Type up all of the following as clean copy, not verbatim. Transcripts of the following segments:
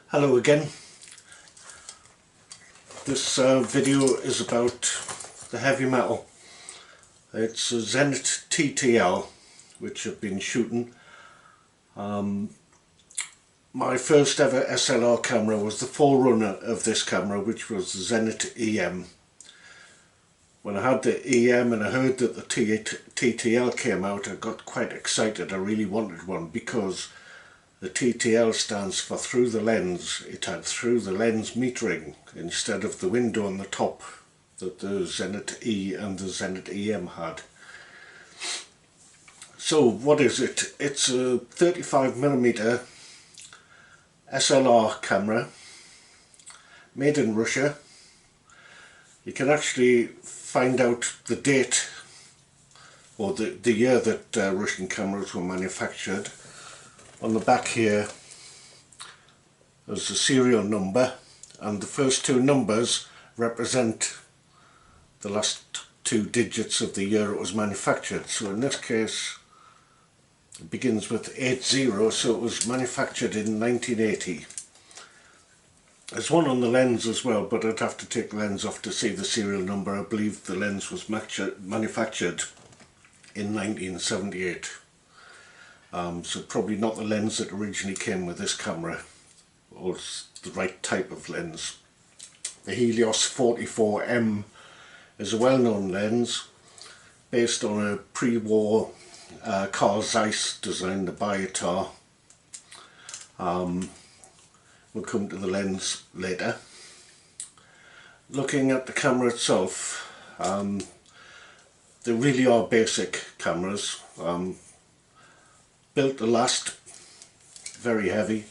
Hello again. This video is about the heavy metal. It's a Zenit TTL which I've been shooting. My first ever SLR camera was the forerunner of this camera, which was the Zenit EM. When I had the EM and I heard that the TTL came out, I got quite excited. I really wanted one because the TTL stands for through the lens. It had through the lens metering instead of the window on the top that the Zenit E and the Zenit EM had. So what is it? It's a 35mm SLR camera made in Russia. You can actually find out the date or the year that Russian cameras were manufactured. On the back here there's the serial number, and the first two numbers represent the last two digits of the year it was manufactured. So in this case it begins with 80, so it was manufactured in 1980. There's one on the lens as well, but I'd have to take the lens off to see the serial number. I believe the lens was manufactured in 1978. So probably not the lens that originally came with this camera, or the right type of lens. The Helios 44M is a well-known lens based on a pre-war Carl Zeiss design, the Biotar. We'll come to the lens later. Looking at the camera itself, they really are basic cameras. Built to last, very heavy.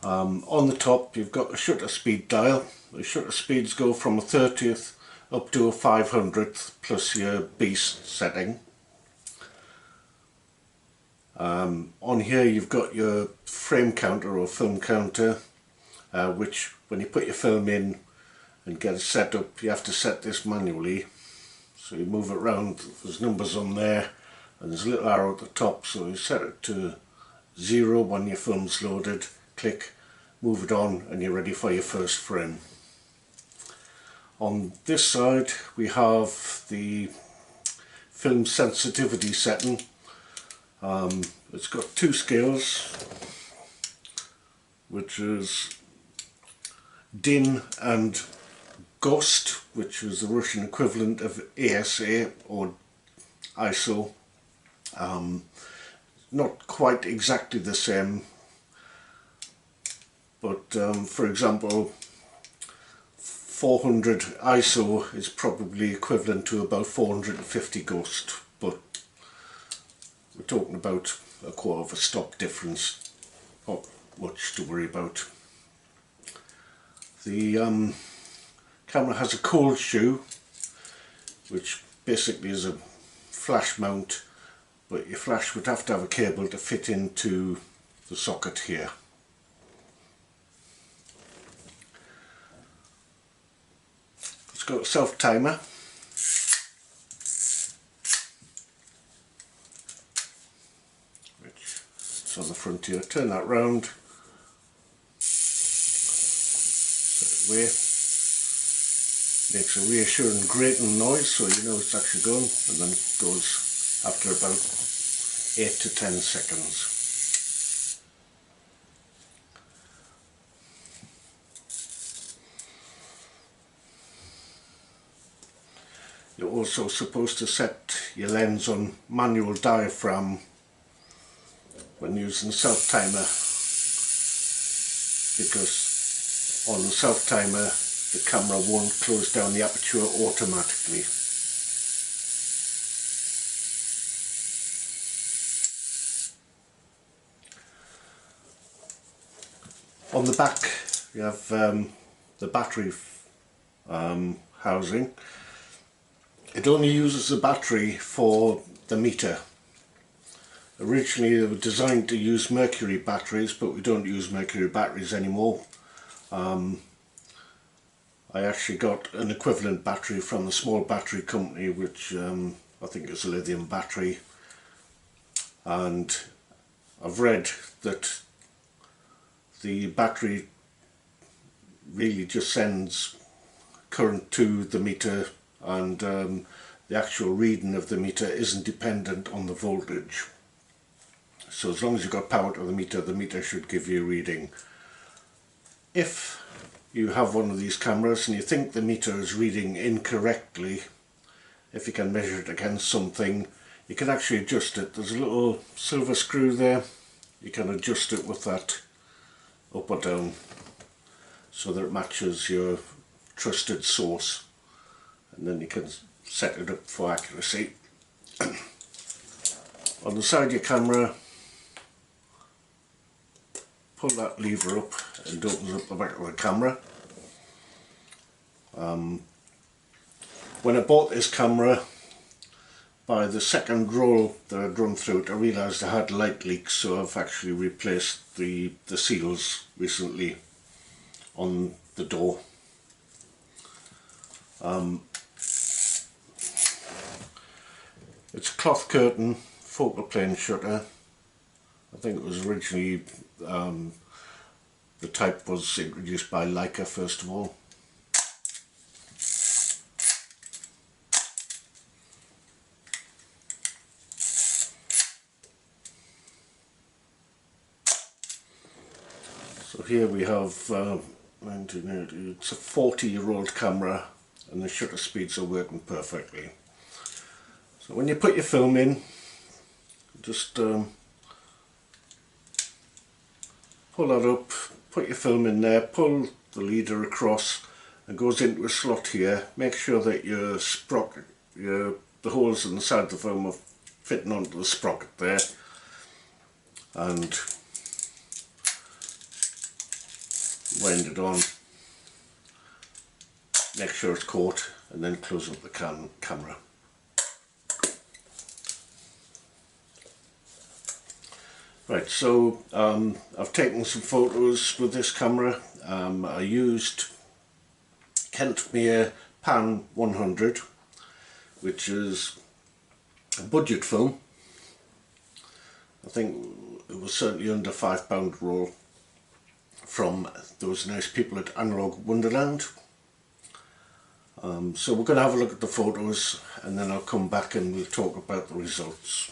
On the top you've got a shutter speed dial. The shutter speeds go from a 30th up to a 500th plus your beast setting. On here you've got your frame counter or film counter, which when you put your film in and get it set up, you have to set this manually. So you move it around, there's numbers on there, and there's a little arrow at the top, so you set it to 0 when your film's loaded, click, move it on, and you're ready for your first frame. On this side we have the film sensitivity setting. It's got two scales, which is DIN and GOST, which is the Russian equivalent of ASA or ISO. Not quite exactly the same, but for example 400 ISO is probably equivalent to about 450 GOST, but we're talking about a quarter of a stop difference, not much to worry about. The camera has a cold shoe, which basically is a flash mount, but your flash would have to have a cable to fit into the socket here. It's got a self timer, which is on the front here. Turn that round, set it away. Makes a reassuring grating noise, so you know it's actually gone, and then it goes after about 8 to 10 seconds. You're also supposed to set your lens on manual diaphragm when using self-timer, because on the self-timer the camera won't close down the aperture automatically. On the back you have the battery housing. It only uses the battery for the meter. Originally they were designed to use mercury batteries, but we don't use mercury batteries anymore. I actually got an equivalent battery from a small battery company, which I think is a lithium battery, and I've read that the battery really just sends current to the meter, and the actual reading of the meter isn't dependent on the voltage. So as long as you've got power to the meter should give you a reading. If you have one of these cameras and you think the meter is reading incorrectly, if you can measure it against something, you can actually adjust it. There's a little silver screw there. You can adjust it with that up or down so that it matches your trusted source, and then you can set it up for accuracy. On the side of your camera, pull that lever up and it opens up the back of the camera. When I bought this camera, by the second roll that I'd run through it, I realised I had light leaks, so I've actually replaced the seals recently on the door. It's a cloth curtain focal plane shutter. I think it was originally, the type was introduced by Leica first of all. So here we have, it's a 40-year-old camera and the shutter speeds are working perfectly. So when you put your film in, just pull that up, put your film in there, pull the leader across, and goes into a slot here. Make sure that your sprocket, the holes in the side of the film are fitting onto the sprocket there, and wind it on. Make sure it's caught, and then close up the camera. Right, so I've taken some photos with this camera. I used Kentmere Pan 100, which is a budget film. I think it was certainly under £5 roll from those nice people at Analog Wonderland. So we're going to have a look at the photos and then I'll come back and we'll talk about the results.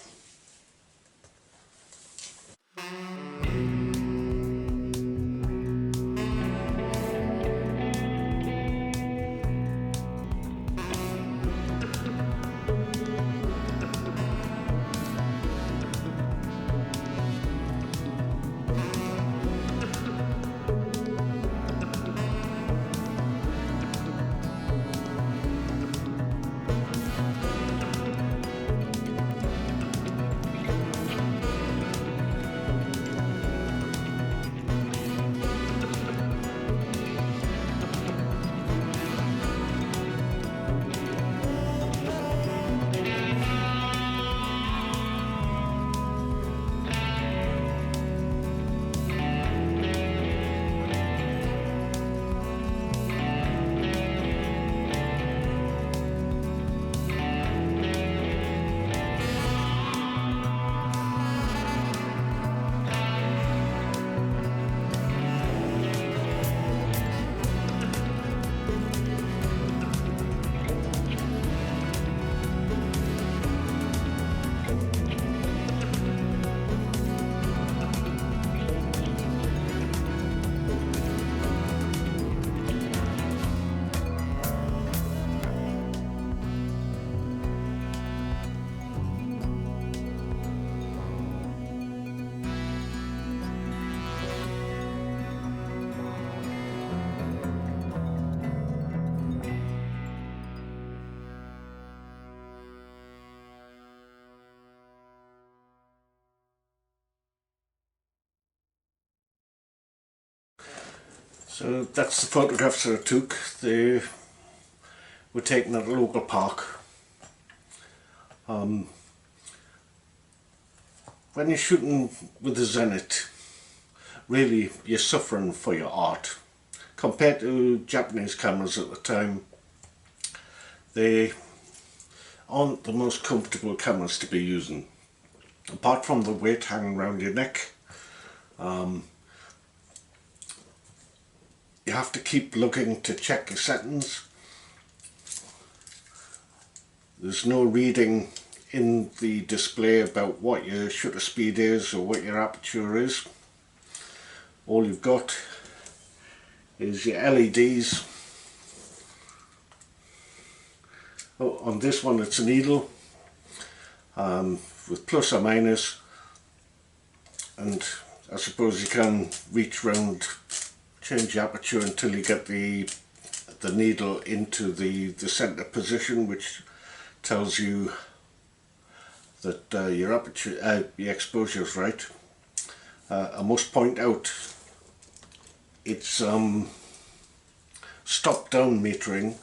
So that's the photographs that I took. They were taken at a local park. When you're shooting with the Zenit, really you're suffering for your art. Compared to Japanese cameras at the time, they aren't the most comfortable cameras to be using. Apart from the weight hanging around your neck, you have to keep looking to check your settings. There's no reading in the display about what your shutter speed is or what your aperture is. All you've got is your LEDs. Oh, on this one it's a needle with plus or minus, and I suppose you can reach round, change the aperture until you get the needle into the center position, which tells you that your aperture, your exposure is right. I must point out it's stop down metering,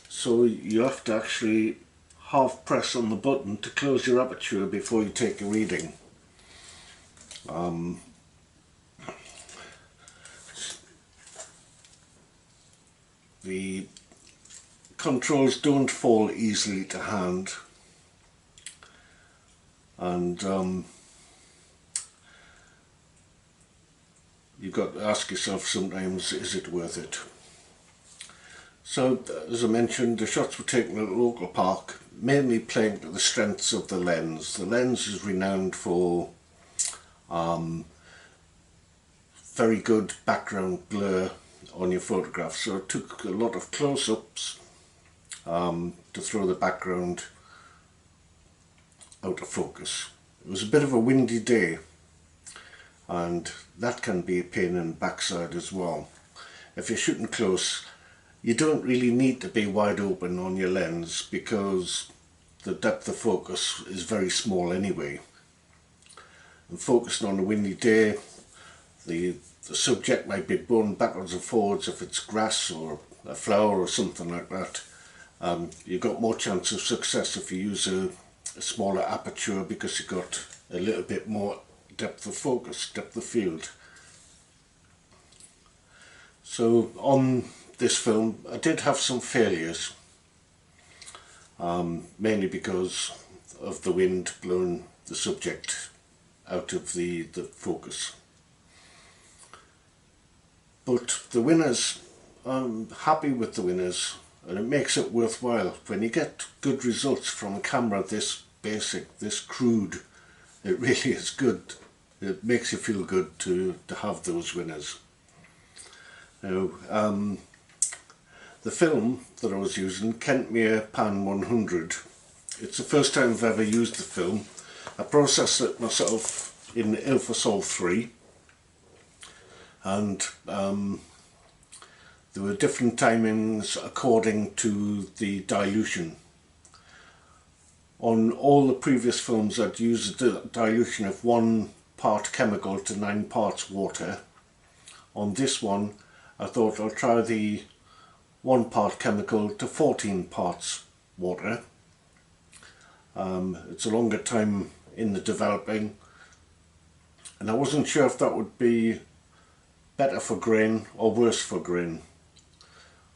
so you have to actually half press on the button to close your aperture before you take a reading. The controls don't fall easily to hand, and you've got to ask yourself sometimes, is it worth it? So, as I mentioned, the shots were taken at a local park, mainly playing to the strengths of the lens. The lens is renowned for very good background blur on your photograph, so it took a lot of close-ups to throw the background out of focus. It was a bit of a windy day, and that can be a pain in the backside as well. If you're shooting close, you don't really need to be wide open on your lens because the depth of focus is very small anyway. And focusing on a windy day, the subject might be blown backwards and forwards if it's grass or a flower or something like that. You've got more chance of success if you use a smaller aperture, because you've got a little bit more depth of focus, depth of field. So on this film I did have some failures, mainly because of the wind blowing the subject out of the focus. But the winners, I'm happy with the winners, and it makes it worthwhile. When you get good results from a camera this basic, this crude, it really is good. It makes you feel good to have those winners. Now, the film that I was using, Kentmere Pan 100, it's the first time I've ever used the film. I processed it myself in Ilfosol 3, and there were different timings according to the dilution. On all the previous films I'd used a dilution of 1 part chemical to 9 parts water. On this one I thought I'll try the 1 part chemical to 14 parts water. It's a longer time in the developing, and I wasn't sure if that would be better for grain or worse for grain.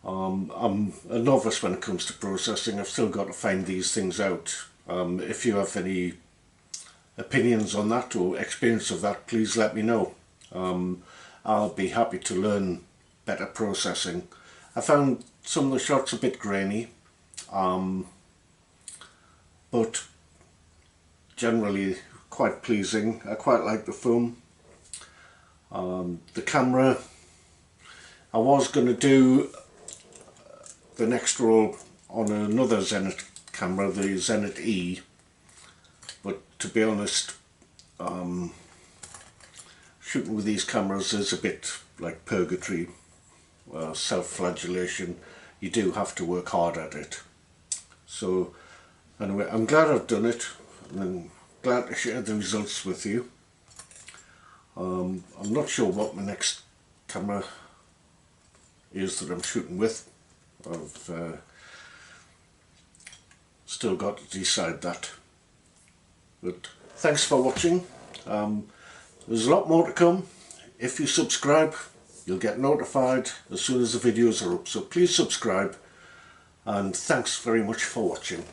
I'm a novice when it comes to processing. I've still got to find these things out. If you have any opinions on that or experience of that, please let me know. I'll be happy to learn better processing. I found some of the shots a bit grainy, but generally quite pleasing. I quite like the film. The camera, I was going to do the next roll on another Zenit camera, the Zenit E, but to be honest, shooting with these cameras is a bit like purgatory, self-flagellation. You do have to work hard at it. So anyway, I'm glad I've done it, and I'm glad to share the results with you. I'm not sure what my next camera is that I'm shooting with. I've still got to decide that. But thanks for watching. There's a lot more to come. If you subscribe, you'll get notified as soon as the videos are up. So please subscribe, and thanks very much for watching.